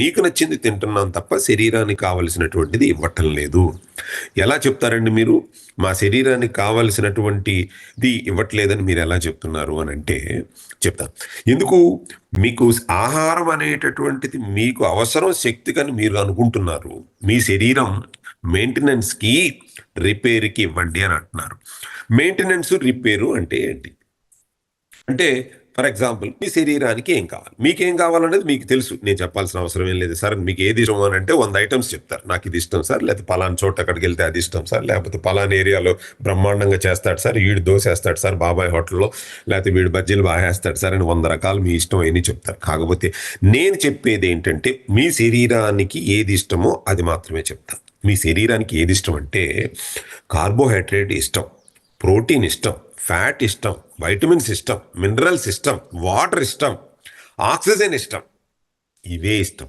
మీకు నచ్చింది తింటున్నాం తప్ప శరీరానికి కావలసినటువంటిది ఇవ్వటం లేదు. ఎలా చెప్తారండి మీరు? మా శరీరానికి కావలసినటువంటిది ఇవ్వట్లేదని మీరు ఎలా చెప్తున్నారు అని అంటే చెప్తాను. ఎందుకు? మీకు ఆహారం అనేటటువంటిది మీకు అవసరం, శక్తికని మీరు అనుకుంటున్నారు. మీ శరీరం మెయింటెనెన్స్కి, రిపేర్కి ఇవ్వండి అని అంటున్నారు. మెయింటెనెన్స్, రిపేరు అంటే ఏంటి? అంటే ఫర్ ఎగ్జాంపుల్ మీ శరీరానికి ఏం కావాలి, మీకేం కావాలనేది మీకు తెలుసు, నేను చెప్పాల్సిన అవసరం ఏం లేదు. సార్ మీకు ఏది ఇష్టం అని అంటే 100 ఐటమ్స్ చెప్తారు. నాకు ఇది ఇష్టం సార్, లేకపోతే పలానా చోట అక్కడికి వెళ్తే అది ఇష్టం సార్, లేకపోతే పలానా ఏరియాలో బ్రహ్మాండంగా చేస్తాడు సార్, వీడు దోశ వేస్తాడు సార్ బాబాయ్ హోటల్లో, లేకపోతే వీడు బజ్జీలు బాగా వేస్తాడు సార్ అని 100 రకాలు మీ ఇష్టం అని చెప్తారు. కాకపోతే నేను చెప్పేది ఏంటంటే మీ శరీరానికి ఏది ఇష్టమో అది మాత్రమే చెప్తాను. మీ శరీరానికి ఏది ఇష్టం అంటే కార్బోహైడ్రేట్ ఇష్టం, ప్రోటీన్ ఇష్టం, ఫ్యాట్ ఇష్టం, వైటమిన్స్ ఇష్టం, మినరల్స్ ఇష్టం, వాటర్ ఇష్టం, ఆక్సిజన్ ఇష్టం, ఇవే ఇష్టం.